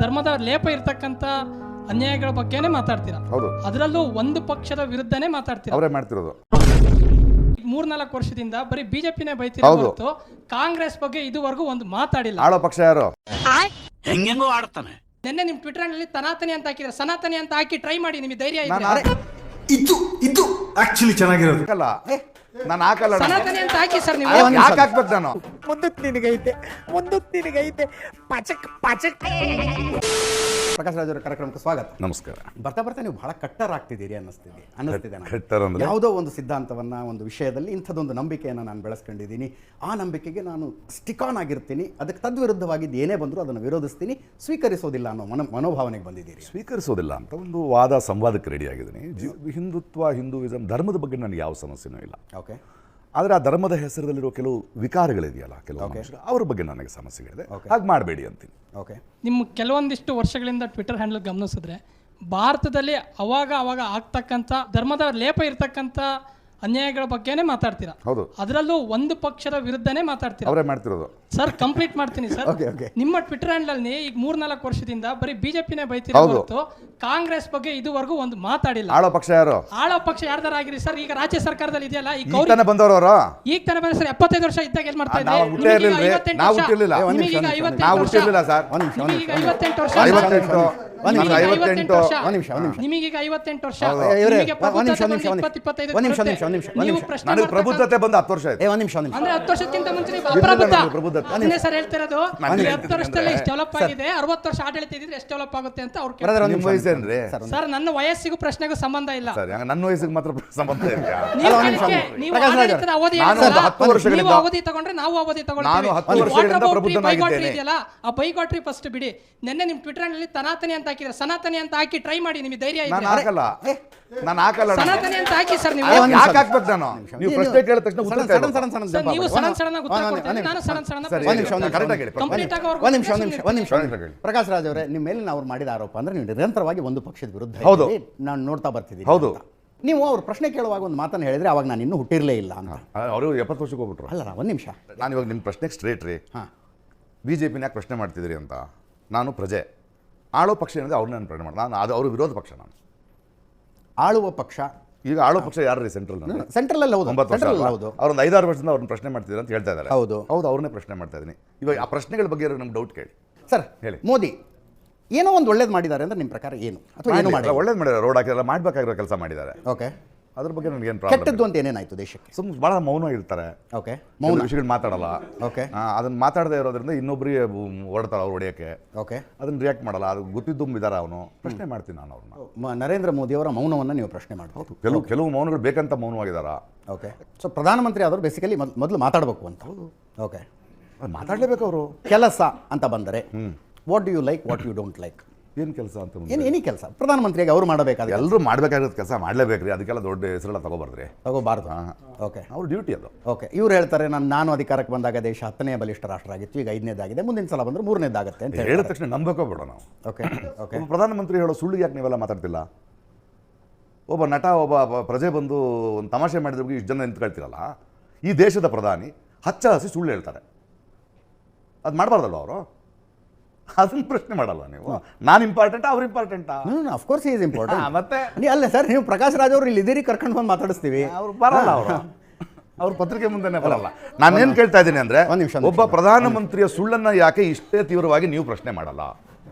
ಧರ್ಮದ ಲೇಪ ಇರತಕ್ಕಂತ ಅನ್ಯಾಯಗಳ ಬಗ್ಗೆನೇ ಮಾತಾಡ್ತೀರಾ. ಹೌದು. ಅದರಲ್ಲೂ ಒಂದು ಪಕ್ಷದ ವಿರುದ್ಧನೇ ಮಾತಾಡ್ತೀರಾ. ಅವರೇ ಮಾಡ್ತಿರೋದು. 3-4 ವರ್ಷದಿಂದ ಬರೀ ಬಿಜೆಪಿನೇ ಬೈತಿರೋ ಹೊರತು ಕಾಂಗ್ರೆಸ್ ಬಗ್ಗೆ ಇದುವರೆಗೂ ಒಂದು ಮಾತಾಡಿಲ್ಲ. ಆಳೋ ಪಕ್ಷ ಯಾರು? ಹೆಂಗೆಂಗೋ ಆಡ್ತಾನೆ. ನಿನ್ನೆ ನಿಮ್ ಟ್ವಿಟರ್ ನಲ್ಲಿ ಸನಾತನಿ ಅಂತ ಹಾಕಿದ್ರೆ ಸನಾತನಿ ಅಂತ ಹಾಕಿ ಟ್ರೈ ಮಾಡಿ, ನಿಮಗೆ ಧೈರ್ಯ ನಾನು ಇದ್ರೆ ಇದು ಆಕ್ಚುಲಿ ಚೆನ್ನಾಗಿರೋದು. ಹಾಕಲ್ಲ, ನಾನು ಹಾಕಲ್ಲ. ಸನಾತನಿ ಅಂತ ಹಾಕಿ ಸರ್ ನೀವು. ಯಾಕೆ ಹಾಕ್ಬೇಕು ನಾನು? ಮುಂದಕ್ಕೆ ನಿನಗೈತೆ ಪಚಕ್ ಪಚಕ್. ಪ್ರಕಾಶ್ ರಾಜ್ ಅವರ ಕಾರ್ಯಕ್ರಮಕ್ಕೆ ಸ್ವಾಗತ. ನಮಸ್ಕಾರ. ಬರ್ತಾ ಬರ್ತಾ ನೀವು ಬಹಳ ಕಟ್ಟರ್ ಆಗ್ತಿದ್ದೀರಿ ಅನ್ನಿಸ್ತಿದೆ ಕಟ್ಟರ್ ಅಂದ್ರೆ? ಯಾವುದೋ ಒಂದು ಸಿದ್ಧಾಂತವನ್ನ, ಒಂದು ವಿಷಯದಲ್ಲಿ ಇಂಥದ್ದೊಂದು ನಂಬಿಕೆಯನ್ನು ನಾನು ಬೆಳೆಸ್ಕೊಂಡಿದ್ದೀನಿ, ಆ ನಂಬಿಕೆಗೆ ನಾನು ಸ್ಟಿಕ್ ಆನ್ ಆಗಿರ್ತೀನಿ, ಅದಕ್ಕೆ ತದ್ವಿರುದ್ಧವಾಗಿದ್ದು ಏನೇ ಬಂದರೂ ಅದನ್ನು ವಿರೋಧಿಸ್ತೀನಿ, ಸ್ವೀಕರಿಸೋದಿಲ್ಲ ಅನ್ನೋ ಮನೋಭಾವನೆಗೆ ಬಂದಿದ್ದೀರಿ. ಸ್ವೀಕರಿಸೋದಿಲ್ಲ ಅಂತ ಒಂದು ವಾದ ಸಂವಾದಕ್ಕೆ ರೆಡಿ ಆಗಿದ್ದೀನಿ. ಹಿಂದುತ್ವ, ಹಿಂದೂಯಿಸಮ್, ಧರ್ಮದ ಬಗ್ಗೆ ನನಗೆ ಯಾವ ಸಮಸ್ಯೆನೂ ಇಲ್ಲ. ಓಕೆ. ಆದರೆ ಆ ಧರ್ಮದ ಹೆಸರಲ್ಲಿರೋ ಕೆಲವು ವಿಕಾರಗಳಿದೆಯಲ್ಲ, ಕೆಲವು ಮನುಷ್ಯರು, ಅವ್ರ ಬಗ್ಗೆ ನನಗೆ ಸಮಸ್ಯೆಗಳಿದೆ. ಹಾಗೆ ಮಾಡಬೇಡಿ ಅಂತೀನಿ. ಓಕೆ. ನಿಮ್ಮ ಕೆಲವೊಂದಿಷ್ಟು ವರ್ಷಗಳಿಂದ ಟ್ವಿಟರ್ ಹ್ಯಾಂಡಲ್ ಗಮನಿಸಿದ್ರೆ ಭಾರತದಲ್ಲಿ ಅವಾಗ ಆಗ್ತಕ್ಕಂಥ ಧರ್ಮದ ಲೇಪ ಇರತಕ್ಕಂಥ ಅನ್ಯಾಯಗಳ ಬಗ್ಗೆನೇ ಮಾತಾಡ್ತೀರಾ. ಹೌದು. ಅದರಲ್ಲೂ ಒಂದು ಪಕ್ಷದ ವಿರುದ್ಧನೇ ಮಾತಾಡ್ತೀರಾ. ಅವರೇ ಮಾಡ್ತಿರೋದು. ಸರ್ ಕಂಪ್ಲೀಟ್ ಮಾಡ್ತೀನಿ ಸರ್. ನಿಮ್ಮ ಟ್ವಿಟರ್ ಹ್ಯಾಂಡಲ್ ಈಗ 3-4 ವರ್ಷದಿಂದ ಬರೀ ಬಿಜೆಪಿನೇ ಬೈತಿರೋ ಹೊರತು ಕಾಂಗ್ರೆಸ್ ಬಗ್ಗೆ ಇದುವರೆಗೂ ಒಂದು ಮಾತಾಡಿಲ್ಲ. ಆಳೋ ಪಕ್ಷ ಯಾರು? ಆಳೋ ಪಕ್ಷ ಯಾರ್ದಾರ ಆಗಿರಿ ಸರ್. ಈಗ ರಾಜ್ಯ ಸರ್ಕಾರದಲ್ಲಿ ಇದೆಯಲ್ಲ, ಈಗ ತಾನೇ ಬಂದವರು. ಈಗ ತಾನೇ ಬಂದ ಸರ್. 75 ವರ್ಷ ಇದ್ದಾಗ ಏನ್ ಮಾಡ್ತಾ ಇದ್ರಿ? ನಾವು ಹುಟ್ಟಿರ್ಲಿಲ್ಲ ಸರ್. ನಿಮಗೆ ಈಗ 58 ವರ್ಷ. ನಿಮಗೀಗ 58 ವರ್ಷ. ನನಗೆ ಪ್ರಬುದ್ಧತೆ ಬಂದು 10 ವರ್ಷ ಆಯ್ತು. ಅಂದ್ರೆ 10 ವರ್ಷಕ್ಕಿಂತ ಮುಂಚೆ ಅಪ್ರಬುದ್ಧ. ಅದನ್ನೇ ಸರ್ ಹೇಳ್ತಿರೋದು. 10 ವರ್ಷದಲ್ಲಿ ಎಷ್ಟು ಡೆವಲಪ್ ಆಗಿದೆ, 60 ವರ್ಷ ಆಡಳಿತ ಇದ್ರೆ ಎಷ್ಟು ಡೆವಲಪ್ ಆಗುತ್ತೆ ಅಂತ ಅವ್ರು ಕೇಳ್ತಾರೆ. ನಿಮ್ಮ ವಯಸ್ಸೇನ್ರಿ ಸರ್? ನನ್ನ ವಯಸ್ಸಿಗೂ ಪ್ರಶ್ನೆಗೂ ಸಂಬಂಧ ಇಲ್ಲ ಸರ್. ನನ್ನ ವಯಸ್ಸಿಗೆ ಮಾತ್ರ ಸಂಬಂಧ ಇದೆ. ನೀವು ಆಡಳಿತದ ಅವಧಿ ನೀವು ಅವಧಿ ತಗೊಂಡ್ರೆ ನಾವು ಅವಧಿ ತಗೊಳ್ತೀವಿ. ಆ ಬೈಗಾಟ್ರಿ ಫಸ್ಟ್ ಬಿಡಿ. ನಿನ್ನೆ ನಿಮ್ ಟ್ವಿಟರ್ ನಲ್ಲಿ ಸನಾತನಿ ಅಂತ ಹಾಕಿದ್ರೆ ಸನಾತನಿ ಅಂತ ಹಾಕಿ ಟ್ರೈ ಮಾಡಿ, ನಿಮಗೆ ಧೈರ್ಯ ಇದ್ರೆ. ನಾನು ಹಾಕಲ್ಲ. ಸನಾತನಿ ಅಂತ ಹಾಕಿ ಸರ್. ನೀವು ಯಾಕೆ ಹಾಕ್ಬೇಕು? ನಾನು ನೀವು ಪ್ರಶ್ನೆ ಕೇಳಿದ ತಕ್ಷಣ ಉತ್ತರ ನೀವು ಸಡನ್ ಆಗಿ ಉತ್ತರ ಕೊಡ್ತೀರಿ, ನಾನು ಸಡನ್ ಪ್ರಕಾಶ್ ರಾಜ್ ಅವರೇ, ನಿಮ್ಮ ಮೇಲೆ ಅವ್ರು ಮಾಡಿದ ಆರೋಪ ಅಂದ್ರೆ ನೀವು ನಿರಂತರವಾಗಿ ಒಂದು ಪಕ್ಷದ ವಿರುದ್ಧ ನಾನು ನೋಡ್ತಾ ಬರ್ತಿದ್ದೀನಿ. ಹೌದು. ನೀವು ಅವ್ರು ಪ್ರಶ್ನೆ ಕೇಳುವಾಗ ಒಂದು ಮಾತನ್ನು ಹೇಳಿದ್ರೆ ಅವಾಗ ನಾನು ಇನ್ನೂ ಹುಟ್ಟಿರಲೇ ಇಲ್ಲ ಅಂತ. ಅವರು 70 ವರ್ಷಕ್ಕೆ ಹೋಗ್ಬಿಟ್ರು. ಅಲ್ಲ, ಒಂದು ನಿಮಿಷ. ನಾನು ಇವಾಗ ನಿಮ್ಮ ಪ್ರಶ್ನೆಗೆ ಸ್ಟ್ರೇಟ್ ರೀ. ಬಿಜೆಪಿನ ಯಾಕೆ ಪ್ರಶ್ನೆ ಮಾಡ್ತಿದ್ದೀರಿ ಅಂತ. ನಾನು ಪ್ರಜೆ. ಆಳೋ ಪಕ್ಷ ಏನಿದೆ ಅವ್ರನ್ನ ನಾನು ಪ್ರಶ್ನೆ ಮಾಡಿ. ನಾನು ಅದು ಅವರು ವಿರೋಧ ಪಕ್ಷ. ನಾನು ಆಳುವ ಪಕ್ಷ. ಈಗ ಆಳೋ ಪಕ್ಷ ಯಾರು ರೀ? Central central. ಹೌದು, 9 ವರ್ಷ. ಅವ್ರೊಂದು 5-6 ವರ್ಷದಿಂದ ಅವ್ರನ್ನ ಪ್ರಶ್ನೆ ಮಾಡ್ತಿದ್ದಾರೆ ಅಂತ ಹೇಳ್ತಾ ಇದ್ದಾರೆ. ಹೌದು, ಅವ್ರನ್ನೇ ಪ್ರಶ್ನೆ ಮಾಡ್ತಾ ಇದ್ದೀನಿ. ಇವಾಗ ಆ ಪ್ರಶ್ನೆಗಳ ಬಗ್ಗೆ ನಮ್ಗೆ ಡೌಟ್ ಕೇಳಿ ಸರ್. ಹೇಳಿ. ಮೋದಿ ಏನೋ ಒಂದು ಒಳ್ಳೇದು ಮಾಡಿದ್ದಾರೆ ಅಂದ್ರೆ ನಿಮ್ಮ ಪ್ರಕಾರ ಏನು? ಅಥವಾ ಏನು ಮಾಡಿಲ್ಲ? ಒಳ್ಳೇದು ಮಾಡಿದ್ದಾರೆ. ರೋಡ್ ಹಾಕಿಲ್ಲ, ಮಾಡಬೇಕಾಗಿರೋ ಕೆಲಸ ಮಾಡಿದ್ದಾರೆ. ಓಕೆ. ಅದ್ರ ಬಗ್ಗೆ ನನಗೇನು ಕೆಟ್ಟದ್ದು ಪ್ರಾಬ್ಲಮ್ ಅಂತ ಏನೇನಾಯ್ತು ದೇಶಕ್ಕೆ? ಸುಮ್ಮನೆ ಭಾಳ ಮೌನವಾಗಿರ್ತಾರೆ. ಓಕೆ. ಮೌನ ವಿಷಯಗಳು ಮಾತಾಡಲ್ಲ. ಓಕೆ. ಅದನ್ನ ಮಾತಾಡದೇ ಇರೋದ್ರಿಂದ ಇನ್ನೊಬ್ಬರಿಗೆ ಹೊಡ್ತಾಳೆ ಅವ್ರು ಹೊಡೆಯೋಕ್ಕೆ. ಓಕೆ. ಅದನ್ನ ರಿಯಾಕ್ಟ್ ಮಾಡಲ್ಲ. ಅದು ಗೊತ್ತಿದ್ದುಂಬಿದ್ದಾರೆ. ಅವನು ಪ್ರಶ್ನೆ ಮಾಡ್ತೀನಿ ನಾನು ಅವ್ರನ್ನ. ನರೇಂದ್ರ ಮೋದಿ ಅವರ ಮೌನವನ್ನು ನೀವು ಪ್ರಶ್ನೆ ಮಾಡ್ಬೋದು. ಕೆಲವು ಮೌನಗಳು ಬೇಕಂತ ಮೌನವಾಗಿದ್ದಾರಾ? ಓಕೆ. ಸೊ ಪ್ರಧಾನಮಂತ್ರಿ ಆದರೂ ಬೇಸಿಕಲಿ ಮೊದಲು ಮಾತಾಡಬೇಕು ಅಂತ. ಓಕೆ. ಮಾತಾಡಲೇಬೇಕು ಅವರು. ಕೆಲಸ ಅಂತ ಬಂದರೆ what do you like, what you don't like? ಏನು ಕೆಲಸ ಅಂತ ಏನಿ ಕೆಲಸ ಪ್ರಧಾನಮಂತ್ರಿಯಾಗಿ ಅವರು ಮಾಡಬೇಕಾದ ಎಲ್ಲರೂ ಮಾಡಬೇಕಾಗಿರೋ ಕೆಲಸ ಮಾಡಲೇಬೇಕ್ರಿ. ಅದಕ್ಕೆಲ್ಲ ದೊಡ್ಡ ಹೆಸರೆಲ್ಲ ತಗೋಬಾರ್ದು. ಓಕೆ. ಅವ್ರ ಡ್ಯೂಟಿ ಅದು. ಓಕೆ. ಇವ್ರು ಹೇಳ್ತಾರೆ ನಾನು ಅಧಿಕಾರಕ್ಕೆ ಬಂದಾಗ ದೇಶ 10ನೇ ಬಲಿಷ್ಠ ರಾಷ್ಟ್ರ ಆಗಿತ್ತು, ಈಗ 5ನೇದಾಗಿದೆ, ಮುಂದಿನ ಸಲ ಬಂದರೆ 3ನೇದಾಗುತ್ತೆ ಅಂತ ಹೇಳಿದ ತಕ್ಷಣ ನಂಬಕೋ ಬೇಡ ನಾವು. ಓಕೆ. ಓಕೆ. ಪ್ರಧಾನಮಂತ್ರಿ ಹೇಳೋ ಸುಳ್ಳಿಗೆ ಯಾಕೆ ನೀವೆಲ್ಲ ಮಾತಾಡ್ತಿಲ್ಲ? ಒಬ್ಬ ನಟ, ಒಬ್ಬ ಪ್ರಜೆ ಬಂದು ಒಂದು ತಮಾಷೆ ಮಾಡಿದ್ರೆ ಇಷ್ಟು ಜನ ನಿಂತ್ಕೊಳ್ತಿರಲ್ಲ. ಈ ದೇಶದ ಪ್ರಧಾನಿ ಹಚ್ಚ ಹಸಿ ಸುಳ್ಳು ಹೇಳ್ತಾರೆ. ಅದು ಮಾಡಬಾರ್ದಲ್ವ ಅವರು? ಅದನ್ನ ಪ್ರಶ್ನೆ ಮಾಡಲ್ಲ ನೀವು. ನಾನು ಇಂಪಾರ್ಟೆಂಟ್, ಅವ್ರು ಇಂಪಾರ್ಟೆಂಟಾ? Of course is important. ಮತ್ತೆ ಅಲ್ಲ ಸರ್, ನೀವು ಪ್ರಕಾಶ್ ರಾಜ್ ಅವರು ಇಲ್ಲಿ ಇದೀರಿ, ಕರ್ಕೊಂಡು ಬಂದು ಮಾತಾಡಿಸ್ತೀವಿ. ಅವ್ರು ಬರಲ್ಲ. ಅವ್ರ ಪತ್ರಿಕೆ ಮುಂದೆನೇ ಬರಲ್ಲ. ನಾನೇನು ಕೇಳ್ತಾ ಇದ್ದೀನಿ ಅಂದರೆ, ಒಬ್ಬ ಪ್ರಧಾನಮಂತ್ರಿಯ ಸುಳ್ಳನ್ನು ಯಾಕೆ ಇಷ್ಟೇ ತೀವ್ರವಾಗಿ ನೀವು ಪ್ರಶ್ನೆ ಮಾಡಲ್ಲ?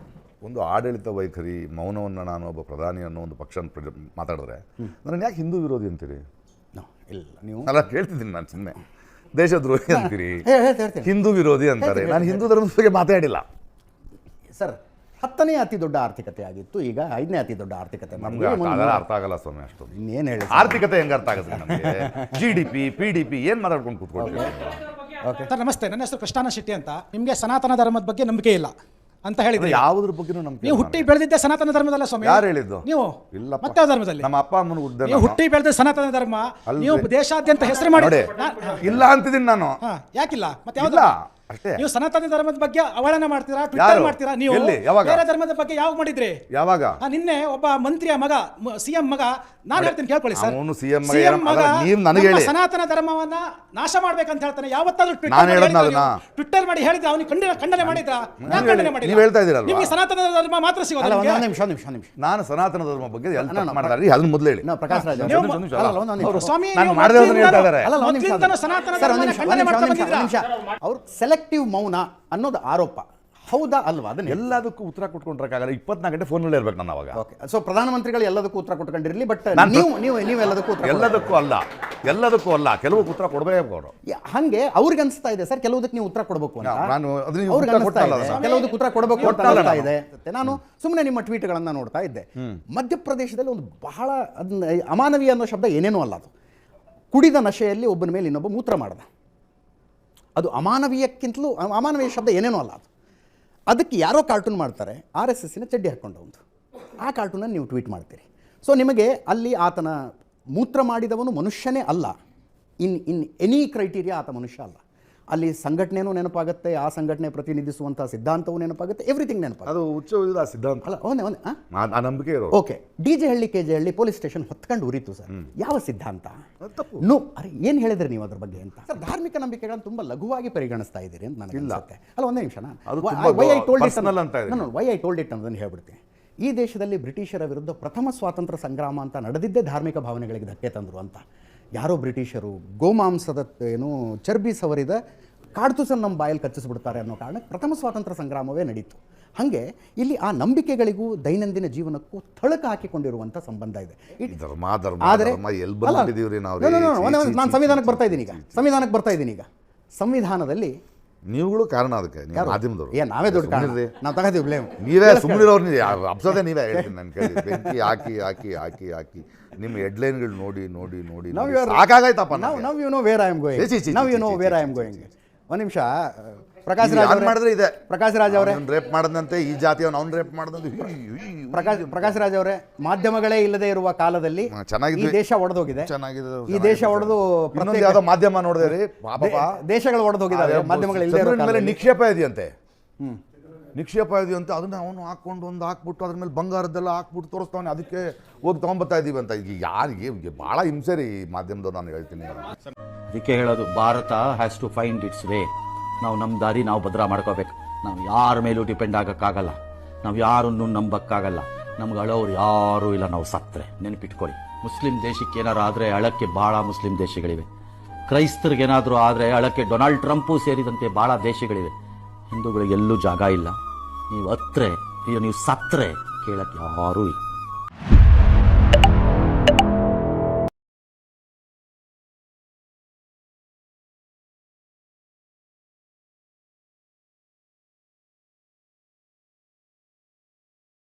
ಒಂದು ಆಡಳಿತ ವೈಖರಿ, ಮೌನವನ್ನು ನಾನು ಒಬ್ಬ ಪ್ರಧಾನಿ ಅನ್ನೋ ಒಂದು ಪಕ್ಷ ಮಾತಾಡಿದ್ರೆ ನಾನು ಯಾಕೆ ಹಿಂದೂ ವಿರೋಧಿ ಅಂತೀರಿ? ಇಲ್ಲ, ನೀವು ಅಲ್ಲ ಕೇಳ್ತಿದ್ದೀನಿ ನಾನು. ಸುಮ್ಮನೆ ದೇಶದ್ರೋಹಿ ಅಂತೀರಿ, ಹಿಂದೂ ವಿರೋಧಿ ಅಂತಾರೆ. ನಾನು ಹಿಂದೂ ಧರ್ಮದ ಬಗ್ಗೆ ಮಾತಾಡಿಲ್ಲ ಸರ್. 10ನೇ ಅತಿ ದೊಡ್ಡ ಆರ್ಥಿಕತೆ ಆಗಿತ್ತು, ಈಗ 5ನೇ ಅತಿ ದೊಡ್ಡ ಆರ್ಥಿಕತೆ. ನಮ್ಗೆ ಅರ್ಥ ಆಗಲ್ಲ ಸ್ವಾಮಿ ಅಷ್ಟೊಂದು. ಇನ್ನೇನು ಹೇಳಿ, ಆರ್ಥಿಕತೆ ಹೆಂಗೆ ಅರ್ಥ ಆಗುತ್ತೆ ನಮಗೆ? GDP, PDP ಏನು ಮಾತಾಡ್ಕೊಂಡು ಕೂತ್ಕೊಳ್ಳಿ. ಸರ್ ನಮಸ್ತೆ, ನನ್ನ ಹೆಸರು ಕೃಷ್ಣಾನ ಶೆಟ್ಟಿ ಅಂತ. ನಿಮಗೆ ಸನಾತನ ಧರ್ಮದ ಬಗ್ಗೆ ನಂಬಿಕೆ ಇಲ್ಲ ಅಂತ ಹೇಳಿದ್ರೆ ಯಾವುದ್ರ ಬಗ್ಗೆ ನಮ್ಗೆ? ನೀವು ಹುಟ್ಟಿ ಬೆಳೆದಿದ್ದೆ ಸನಾತನ ಧರ್ಮದಲ್ಲ ಸ್ವಾಮಿ. ಯಾರು ಹೇಳಿದ್ದು? ನೀವು ಇಲ್ಲ. ಮತ್ತೆ ಧರ್ಮದಲ್ಲಿ ನಮ್ಮ ಅಪ್ಪ ಅಮ್ಮನ ಹುಟ್ಟಿದ ನೀವು ಹುಟ್ಟಿ ಬೆಳೆದ ಸನಾತನ ಧರ್ಮ. ನೀವು ದೇಶಾದ್ಯಂತ ಹೆಸರು ಮಾಡಿ ಇಲ್ಲ ಅಂತಿದ್ದೀನಿ ನಾನು. ಯಾಕಿಲ್ಲ? ಮತ್ತೆ ಇಲ್ಲ, ಅಷ್ಟೇ. ನೀವು ಸನಾತನ ಧರ್ಮದ ಬಗ್ಗೆ ಅವಹೇಳನ ಮಾಡ್ತೀರಾ, ಟ್ವಿಟರ್ ಯಾರು? ಮಾಡ್ತೀರಾ. ನೀವು ಎಲ್ಲಿ? ಯಾವಾಗ? ಬೇರೆ ಧರ್ಮದ ಬಗ್ಗೆ ಯಾವಾಗ ಮಾಡಿದ್ರಿ? ಯಾವಾಗ? ನಿನ್ನೆ ಒಬ್ಬ ಮಂತ್ರಿಯ ಮಗ, ಸಿಎಂ ಮಗ, ನಾನು ಹೇಳ್ತೀನಿ ಕೇಳ್ಕೊಳ್ಳಿ ಸರ್. ಅವನು CM ಮಗ CM ಮಗ ನೀವು ನನಗೆ ನಮ್ಮ ಹೇಳಿ. ಸನಾತನ ಧರ್ಮವನ್ನ ನಾಶ ಮಾಡ್ಬೇಕಂತ ಹೇಳ್ತಾನೆ. ಯಾವತ್ತಾದ್ರೂ ನಾನು ಹೇಳದ್ನ ಅದನ್ನ? ಟ್ವಿಟರ್ ಮಾಡಿ ಹೇಳಿದ್ರೆ ಅವನಿಗೆ ಖಂಡನೆ ಮಾಡಿದ್ರ? ನೀವು ಹೇಳ್ತಾ ಇದ್ದೀರಲ್ವಾ? ನಿಮಗೆ ಸನಾತನ ಧರ್ಮ ಮಾತ್ರ ಸಿಗೋದು ಅಲ್ಲ, ನಿಮ್ಗೆ? ಒಂದು ನಿಮಿಷ. ನಾನು ಸನಾತನ ಧರ್ಮ ಬಗ್ಗೆ ಎಲ್ಲಿ ತಪ್ಪು ಮಾಡ್ತಾರೆ ಅದನ್ನ ಮೊದಲು ಹೇಳಿ. ಪ್ರಕಾಶ್ ರಾಜ್ ನೀವು- ಒಂದು ನಿಮಿಷ. ಅಲ್ಲ, ಒಂದು ನಿಮಿಷ. ಸ್ವಾಮಿ, ನಾನು ನೀವು ಮಾಡದೆ ಹೋದ್ರೆ ಹೇಳ್ತಾ ಇದ್ದಾರೆ. ಅಲ್ಲ, ಒಂದು ನಿಮಿಷ. ಮೊದ್ಲಿಂದನೂ ಸನಾತನ ಸರ್, ಧರ್ಮನ ಖಂಡನೆ ಮಾಡ್ತಾ ಬಂದಿದ್ದೀರಾ? ಅವ್ರು ಸೆಲೆಕ್ಟಿವ್ ಮೌನ ಅನ್ನೋದು ಆರೋಪ, ಹೌದಾ ಅಲ್ವಾ? ಅದನ್ನ ಎಲ್ಲದಕ್ಕೂ ಉತ್ತರ ಕೊಟ್ಕೊಂಡ್ರಕ್ಕಾಗಲ್ಲ. 24 ಗಂಟೆ ಫೋನಲ್ಲಿ ಇರ್ಬೇಕು ನಾನು ಅವಾಗ. ಓಕೆ. ಸೊ ಪ್ರಧಾನಮಂತ್ರಿಗಳು ಎಲ್ಲದಕ್ಕೂ ಉತ್ತರ ಕೊಟ್ಕೊಂಡಿರಲಿ, ಬಟ್ ನಾನು ನೀವು ಎಲ್ಲದಕ್ಕೂ ಉತ್ತರ ಎಲ್ಲದಕ್ಕೂ ಅಲ್ಲ ಕೆಲವು ಉತ್ತರ ಕೊಡಬೇಕು ಅವರು. ಹಂಗೆ ಅವ್ರಿಗೆ ಅನಿಸ್ತಾ ಇದೆ ಸರ್ ಕೆಲವುದಕ್ಕೆ ನೀವು ಉತ್ತರ ಕೊಡಬೇಕು ಅಂತ. ನಾನು ಅದನ್ನ ಅವ್ರಿಗೆ ಉತ್ತರ ಅನಿಸ್ತಾ ಕೊಟ್ಟಲ್ಲ ಇದೆ ನಾನು. ಕೆಲವುದಕ್ಕೆ ಉತ್ತರ ಕೊಡಬೇಕು ಅಂತ ಕೊಟ್ಟಲ್ಲ ಅನಿಸ್ತಾ ನಾನು. ಇದೆ. ನಾನು ಸುಮ್ಮನೆ ನಿಮ್ಮ ಟ್ವೀಟ್ಗಳನ್ನ ನೋಡ್ತಾ ಇದ್ದೆ. ಮಧ್ಯಪ್ರದೇಶದಲ್ಲಿ ಒಂದು ಬಹಳ ಅದನ್ನ ಅಮಾನವೀಯ ಅನ್ನೋ ಶಬ್ದ ಏನೇನೂ ಅಲ್ಲ. ಅದು ಕುಡಿದ ನಶೆಯಲ್ಲಿ ಒಬ್ಬನ ಮೇಲೆ ಇನ್ನೊಬ್ಬ ಮೂತ್ರ ಮಾಡ್ದ. ಅದು ಅಮಾನವೀಯಕ್ಕಿಂತಲೂ ಅಮಾನವೀಯ ಶಬ್ದ ಏನೇನೂ ಅಲ್ಲ. ಅದಕ್ಕೆ ಯಾರೋ ಕಾರ್ಟೂನ್ ಮಾಡ್ತಾರೆ, RSSನ ಚಡ್ಡಿ ಹಾಕ್ಕೊಂಡವಂತು. ಆ ಕಾರ್ಟೂನನ್ನು ನೀವು ಟ್ವೀಟ್ ಮಾಡ್ತೀರಿ. ಸೊ ನಿಮಗೆ ಅಲ್ಲಿ ಆತನ ಮೂತ್ರ ಮಾಡಿದವನು ಮನುಷ್ಯನೇ ಅಲ್ಲ. ಇನ್ ಎನಿ ಕ್ರೈಟೀರಿಯಾ ಆತ ಮನುಷ್ಯ ಅಲ್ಲ. ಅಲ್ಲಿ ಸಂಘಟನೆಯೂ ನೆನಪಾಗುತ್ತೆ, ಆ ಸಂಘಟನೆ ಪ್ರತಿನಿಧಿಸುವಂಥ ಸಿದ್ಧಾಂತವೂ ನೆನಪಾಗುತ್ತೆ, ಎವ್ರಿಥಿಂಗ್ ನೆನಪಾಗುತ್ತೆ. ಅದು ಹುಚ್ಚ ಸಿದ್ಧಾಂತ ಅಲ್ಲ, ಒಂದೇ ಆ ನಂಬಿಕೆ ಇರೋ. ಓಕೆ. DJ ಹಳ್ಳಿ KJ ಹಳ್ಳಿ ಪೊಲೀಸ್ ಸ್ಟೇಷನ್ ಹೊತ್ಕೊಂಡು ಉರಿತು ಸರ್. ಯಾವ ಸಿದ್ಧಾಂತ? ತಪ್ಪು. ಅರೆ ಏನು ಹೇಳಿದ್ರಿ ನೀವು ಅದ್ರ ಬಗ್ಗೆ ಅಂತ? ಸರ್, ಧಾರ್ಮಿಕ ನಂಬಿಕೆಗಳನ್ನು ತುಂಬಾ ಲಘುವಾಗಿ ಪರಿಗಣಿಸ್ತಾ ಇದ್ದೀರಿ ಅಂತ ನನಗೆ ಅನ್ಸುತ್ತೆ. ಅಲ್ಲ, ಒಂದೇ ನಿಮಿಷ. ಅದು ತುಂಬಾ personal ಅಂತ ಇದೆ. ವೈ ಐ ಟೋಲ್ಡ್ ಇಟ್ ಅನ್ನೋದನ್ನು ಹೇಳ್ಬಿಡ್ತೀನಿ. ಈ ದೇಶದಲ್ಲಿ ಬ್ರಿಟಿಷರ ವಿರುದ್ಧ ಪ್ರಥಮ ಸ್ವಾತಂತ್ರ್ಯ ಸಂಗ್ರಾಮ ಅಂತ ನಡೆದಿದ್ದೇ ಧಾರ್ಮಿಕ ಭಾವನೆಗಳಿಗೆ ಧಕ್ಕೆ ತಂದರು ಅಂತ. ಯಾರೋ ಬ್ರಿಟಿಷರು ಗೋಮಾಂಸದ ಚರ್ಬಿ ಸವರಿದ ಕಾಡ್ತುಸನ್ನು ನಮ್ಮ ಬಾಯಲ್ಲಿ ಕಚ್ಚಿಸ್ಬಿಡ್ತಾರೆ ಅನ್ನೋ ಕಾರಣಕ್ಕೆ ಪ್ರಥಮ ಸ್ವಾತಂತ್ರ್ಯ ಸಂಗ್ರಾಮವೇ ನಡೀತು. ಹಾಗೆ ಇಲ್ಲಿ ಆ ನಂಬಿಕೆಗಳಿಗೂ ದೈನಂದಿನ ಜೀವನಕ್ಕೂ ಥಳಕ ಹಾಕಿಕೊಂಡಿರುವಂಥ ಸಂಬಂಧ ಇದೆ. ಆದರೆ ನಾನು ಸಂವಿಧಾನಕ್ಕೆ ಬರ್ತಾ ಇದ್ದೀನಿ ಈಗ. ಸಂವಿಧಾನದಲ್ಲಿ ನೀವುಗಳು ಕಾರಣ ಅದಕ್ಕೆ ಮಾಧ್ಯಮದವರು. ನಾವೇ ದೊಡ್ಡ ಕಾರಣ, ನಾವು ತಗೋತೀವಿ ಬ್ಲೇಮ್. ನೀವೇ ಸುಮ್ಮನಿರೋರು ಅಪ್ಸೋದೇ ನೀವೇ ಹೇಳ್ತೀನಿ. ನನ್ನ ಕೈ ಬೆಂಕಿ ಹಾಕಿ ನಿಮ್ಮ ಹೆಡ್ಲೈನ್ಗಳು ನೋಡಿ ಸಾಕಾಗಾಯ್ತಪ್ಪ. ನಾವು you know where I am going. ಒಂದು ನಿಮಿಷ. ಪ್ರಕಾಶ್ ರಾಜ್ ಅವರೇ ರೇಪ್ ಮಾಡದಂತೆ ಈ ಜಾತಿಯವನು ಅವ್ನು ರೇಪ್ ಮಾಡದಂತೆ. ಪ್ರಕಾಶ್ ರಾಜ್ ಅವರೇ, ಮಾಧ್ಯಮಗಳೇ ಇಲ್ಲದೆ ಇರುವ ಕಾಲದಲ್ಲಿ ಈ ದೇಶ ಒಡೆದೋಗಿದೆ. ಈ ದೇಶ ಒಡೆದು ಯಾವ್ದೋ ಮಾಧ್ಯಮ ನೋಡಿದೆ ರೀ, ದೇಶಗಳು ಒಡೆದೋಗಿದ್ದಾವೆ ಮಾಧ್ಯಮಗಳು ಇಲ್ಲದೆ ಇರೋ ಮೇಲೆ ನಿಕ್ಷೇಪ ಇದೆಯಂತೆ. ಅದನ್ನ ಅವನು ಹಾಕೊಂಡು ಒಂದು ಹಾಕ್ಬಿಟ್ಟು ಅದ್ರ ಮೇಲೆ ಬಂಗಾರದ್ದೆಲ್ಲ ಹಾಕ್ಬಿಟ್ಟು ತೋರಿಸ್ತಾವನೆ. ಅದಕ್ಕೆ ಹೋಗಿ ತಗೊಂಬತ್ತಾ ಇದೀವಿ ಅಂತ. ಈಗ ಯಾರಿಗೆ ಭಾಳ ಹಿಂಸೆ ರೀ ಮಾಧ್ಯಮದವ್ರು. ನಾನು ಹೇಳ್ತೀನಿ, ಅದಕ್ಕೆ ಹೇಳೋದು, Bharat has to find its way. ನಾವು ನಮ್ಮ ದಾರಿ ನಾವು ಭದ್ರ ಮಾಡ್ಕೋಬೇಕು. ನಾವು ಯಾರ ಮೇಲೂ ಡಿಪೆಂಡ್ ಆಗೋಕ್ಕಾಗಲ್ಲ, ನಾವು ಯಾರನ್ನು ನಂಬಕ್ಕಾಗಲ್ಲ. ನಮ್ಗೆ ಅಳೋರು ಯಾರೂ ಇಲ್ಲ. ನಾವು ಸತ್ತರೆ ನೆನಪಿಟ್ಕೊಳ್ಳಿ, ಮುಸ್ಲಿಂ ದೇಶಕ್ಕೆ ಏನಾರು ಆದರೆ ಅಳಕ್ಕೆ ಭಾಳ ಮುಸ್ಲಿಂ ದೇಶಗಳಿವೆ. ಕ್ರೈಸ್ತರಿಗೇನಾದರೂ ಆದರೆ ಅಳಕ್ಕೆ ಡೊನಾಲ್ಡ್ ಟ್ರಂಪು ಸೇರಿದಂತೆ ಭಾಳ ದೇಶಗಳಿವೆ. ಹಿಂದೂಗಳಿಗೆ ಎಲ್ಲೂ ಜಾಗ ಇಲ್ಲ. ನೀವು ನೀವು ಸತ್ತರೆ ಕೇಳಕ್ಕೆ ಯಾರೂ ಇಲ್ಲ.